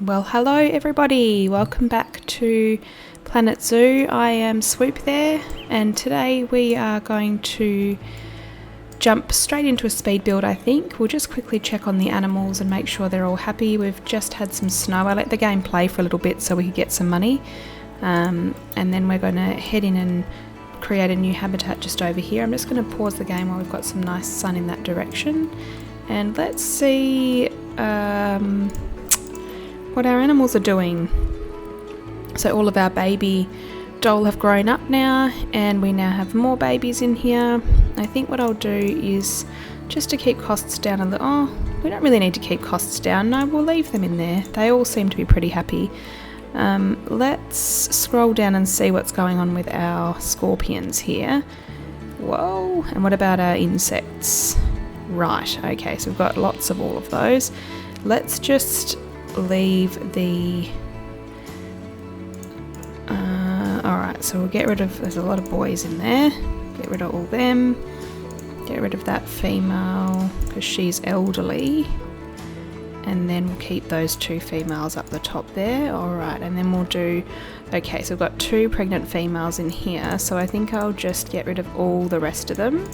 Well, hello everybody, welcome back to Planet Zoo. I am Swoop there, and today we are going to jump straight into a speed build. I think we'll just quickly check on the animals and make sure they're all happy. We've just had some snow. I let the game play for a little bit so we could get some money, and then we're going to head in and create a new habitat just over here. I'm just going to pause the game while we've got some nice sun in that direction, and let's see what our animals are doing. So all of our baby doll have grown up now, and we now have more babies in here. I think what I'll do is just to keep costs down a little. Oh, we don't really need to keep costs down. No, we'll leave them in there. They all seem to be pretty happy. Let's scroll down and see what's going on with our scorpions here. Whoa, and what about our insects? Right, okay, so we've got lots of all of those. Let's just leave the alright, so we'll get rid of, there's a lot of boys in there, get rid of all them, get rid of that female because she's elderly, and then we'll keep those two females up the top there. Alright, and then we'll do, okay, so we've got two pregnant females in here, so I think I'll just get rid of all the rest of them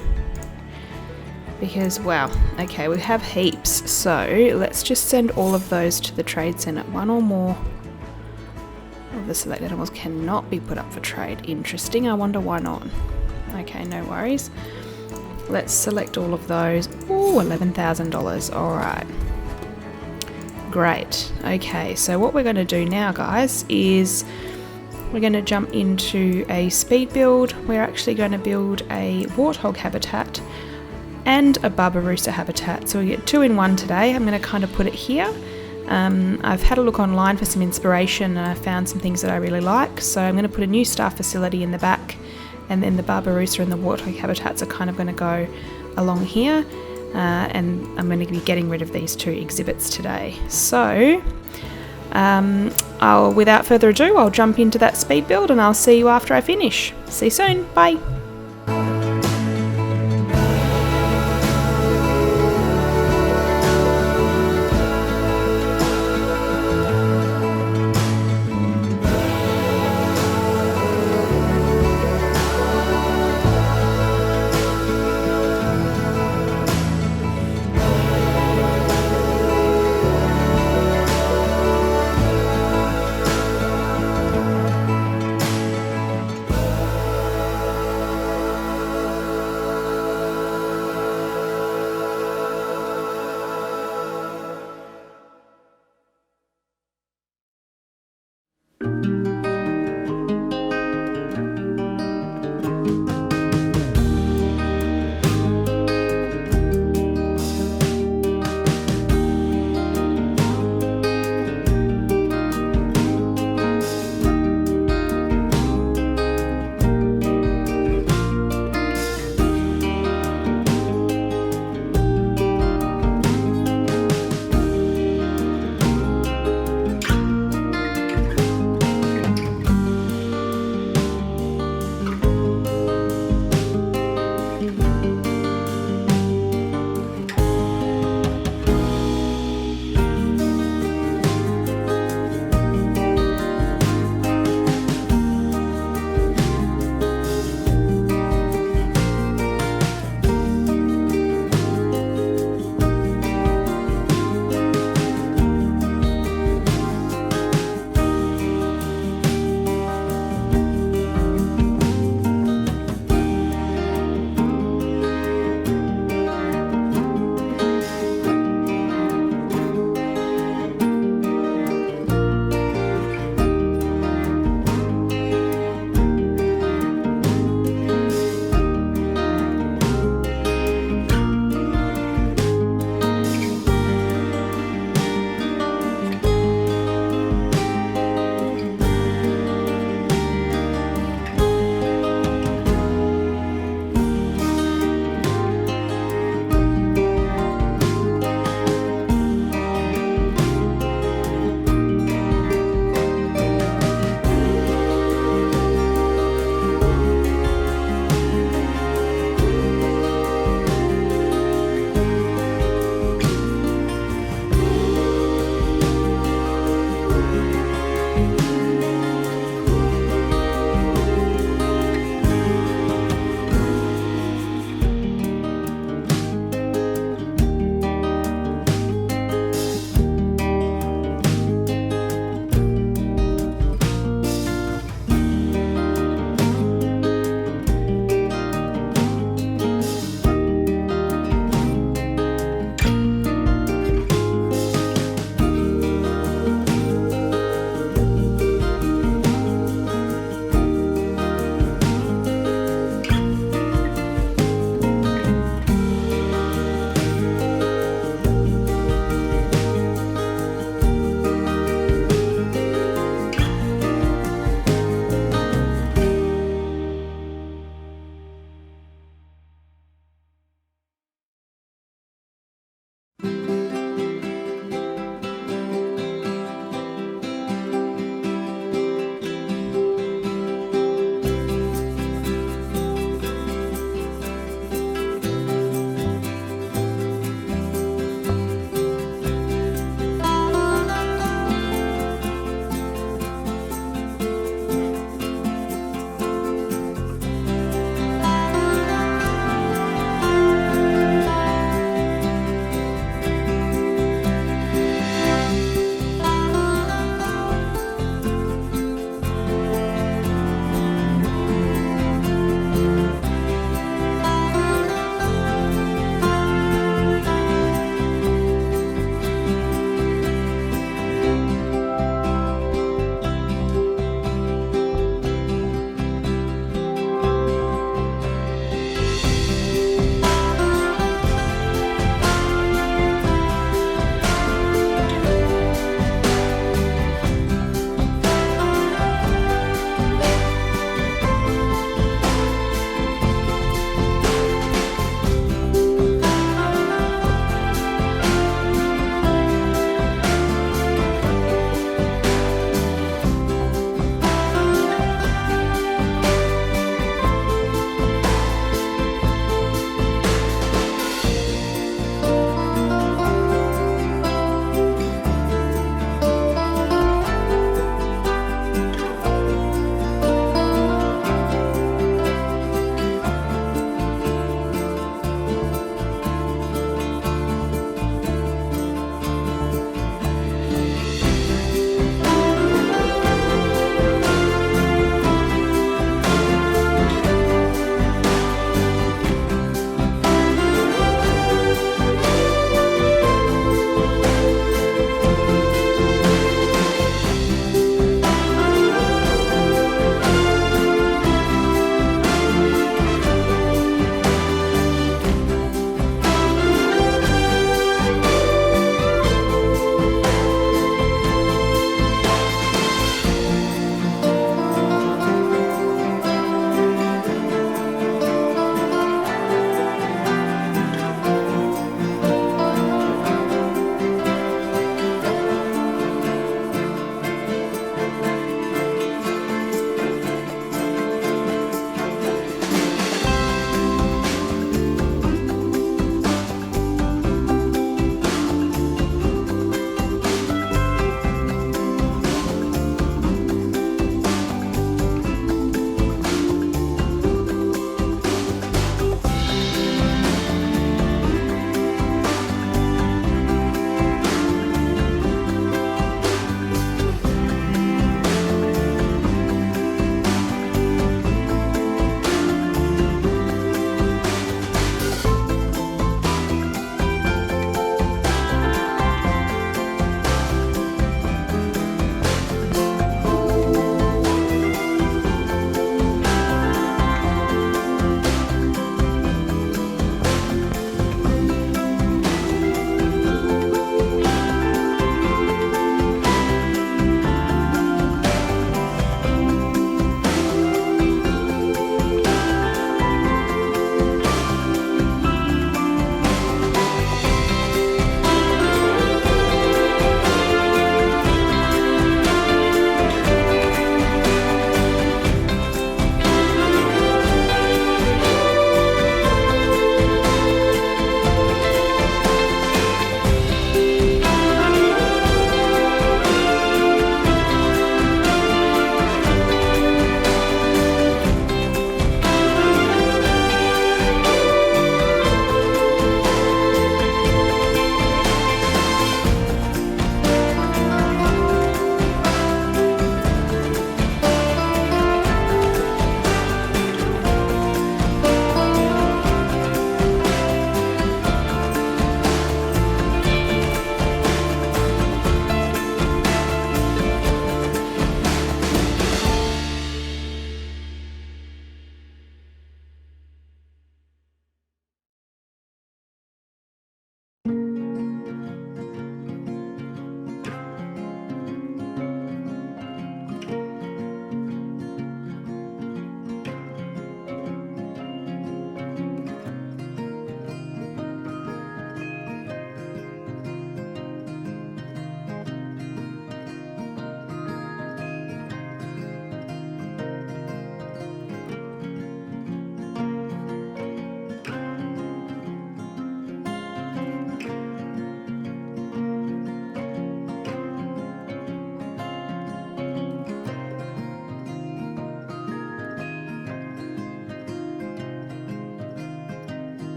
because, wow, okay, we have heaps, so let's just send all of those to the trade centre. One or more of the select animals cannot be put up for trade. Interesting, I wonder why not. Okay, no worries. Let's select all of those. Ooh, $11,000, alright. Great, okay, so what we're going to do now, guys, is we're going to jump into a speed build. We're actually going to build a Warthog Habitat and a Babaroosa Habitat, so we get two in one today. I'm going to kind of put it here. I've had a look online for some inspiration and I found some things that I really like, so I'm going to put a new staff facility in the back, and then the Babirusa and the Warthog Habitats are kind of going to go along here, and I'm going to be getting rid of these two exhibits today. So without further ado, I'll jump into that speed build and I'll see you after I finish. See you soon, bye!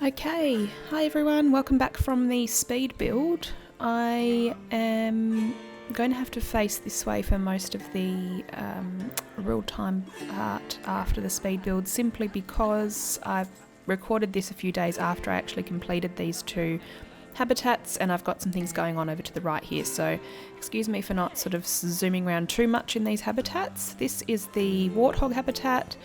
Okay, hi everyone, welcome back from the speed build. I am going to have to face this way for most of the real-time part after the speed build, simply because I've recorded this a few days after I actually completed these two habitats, and I've got some things going on over to the right here, so excuse me for not sort of zooming around too much in these habitats. This is the Warthog Habitat.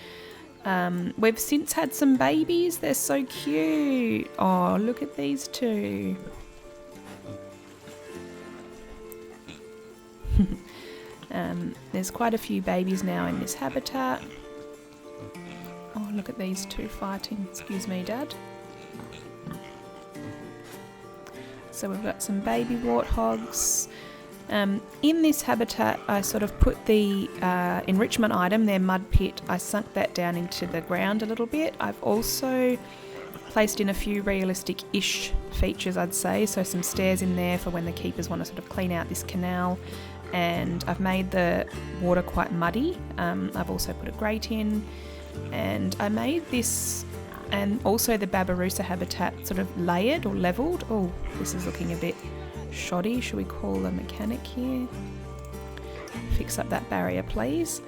We've since had some babies. They're so cute. Oh, look at these two. There's quite a few babies now in this habitat. Oh, look at these two fighting. Excuse me, Dad. So we've got some baby warthogs. In this habitat, I sort of put the enrichment item, their mud pit, I sunk that down into the ground a little bit. I've also placed in a few realistic-ish features, I'd say, so some stairs in there for when the keepers want to sort of clean out this canal, and I've made the water quite muddy. I've also put a grate in, and I made this and also the Babaroosa Habitat sort of layered or levelled. Oh, this is looking a bit shoddy. Should we call a mechanic here? Fix up that barrier, please.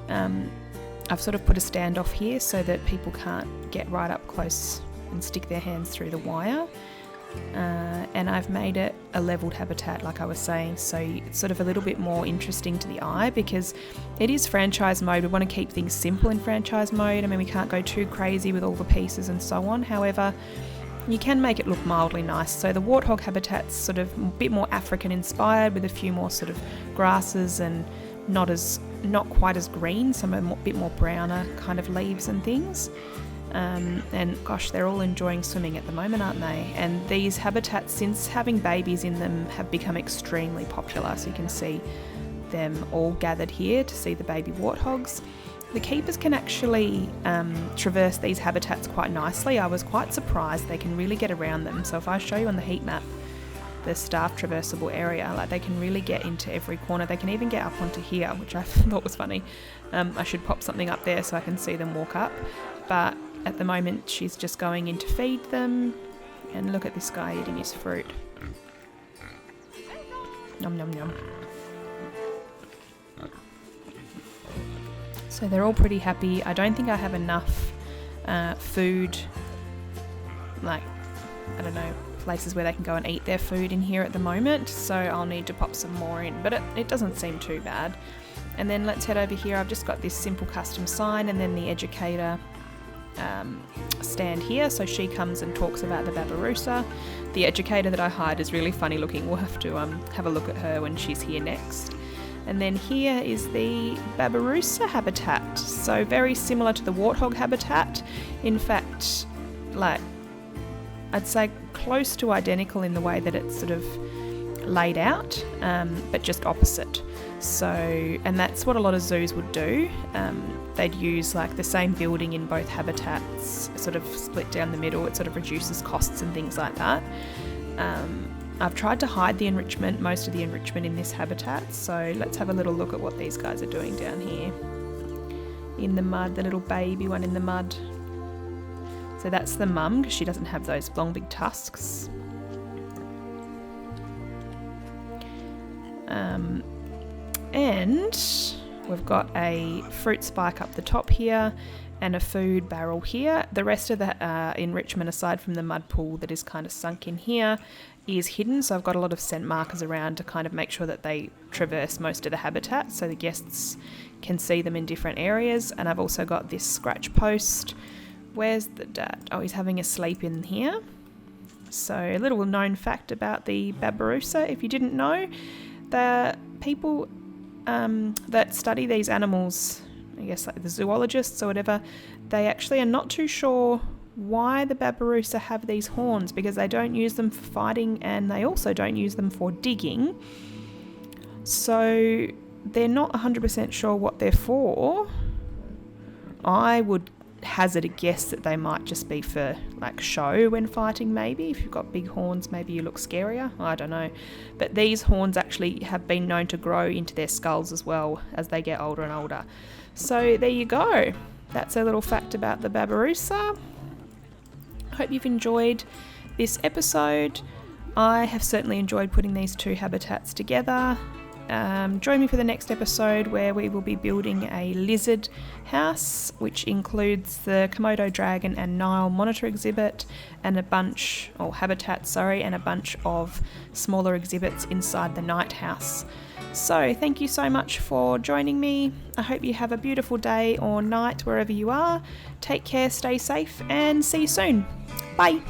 I've sort of put a standoff here so that people can't get right up close and stick their hands through the wire. And I've made it a levelled habitat, like I was saying, so it's sort of a little bit more interesting to the eye because it is franchise mode. We want to keep things simple in franchise mode. I mean, we can't go too crazy with all the pieces and so on. However, you can make it look mildly nice. So the Warthog Habitat's sort of a bit more African inspired, with a few more sort of grasses and not quite as green, some a bit more browner kind of leaves and things. And gosh, they're all enjoying swimming at the moment, aren't they? And these habitats, since having babies in them, have become extremely popular. So you can see them all gathered here to see the baby warthogs. The keepers can actually traverse these habitats quite nicely. I was quite surprised they can really get around them. So if I show you on the heat map the staff traversable area, like they can really get into every corner. They can even get up onto here, which I thought was funny. I should pop something up there so I can see them walk up. But at the moment she's just going in to feed them. And look at this guy eating his fruit. Nom nom nom. So they're all pretty happy. I don't think I have enough food, like, I don't know, places where they can go and eat their food in here at the moment, so I'll need to pop some more in, but it doesn't seem too bad. And then let's head over here. I've just got this simple custom sign and then the educator stand here, so she comes and talks about the Babirusa. The educator that I hired is really funny looking. We'll have to have a look at her when she's here next. And then here is the Babarusa Habitat, so very similar to the Warthog Habitat. In fact, like, I'd say close to identical in the way that it's sort of laid out, but just opposite. So, and that's what a lot of zoos would do. They'd use like the same building in both habitats, sort of split down the middle. It sort of reduces costs and things like that. I've tried to hide the enrichment, most of the enrichment in this habitat, so let's have a little look at what these guys are doing down here. In the mud, the little baby one in the mud. So that's the mum, because she doesn't have those long big tusks. And we've got a fruit spike up the top here and a food barrel here. The rest of the enrichment, aside from the mud pool that is kind of sunk in here, is hidden. So I've got a lot of scent markers around to kind of make sure that they traverse most of the habitat so the guests can see them in different areas. And I've also got this scratch post. Where's the dad? Oh, he's having a sleep in here. So a little known fact about the Babirusa, if you didn't know, the people that study these animals, I guess like the zoologists or whatever, they actually are not too sure why the Babirusa have these horns, because they don't use them for fighting and they also don't use them for digging. So they're not 100% sure what they're for. I would hazard a guess that they might just be for like show when fighting, maybe. If you've got big horns, maybe you look scarier. I don't know. But these horns actually have been known to grow into their skulls as well as they get older and older. So there you go. That's a little fact about the Babirusa. I hope you've enjoyed this episode. I have certainly enjoyed putting these two habitats together. Join me for the next episode where we will be building a lizard house, which includes the Komodo dragon and Nile monitor exhibit and a bunch of smaller exhibits inside the night house. So thank you so much for joining me. I hope you have a beautiful day or night wherever you are. Take care, stay safe, and see you soon. Bye.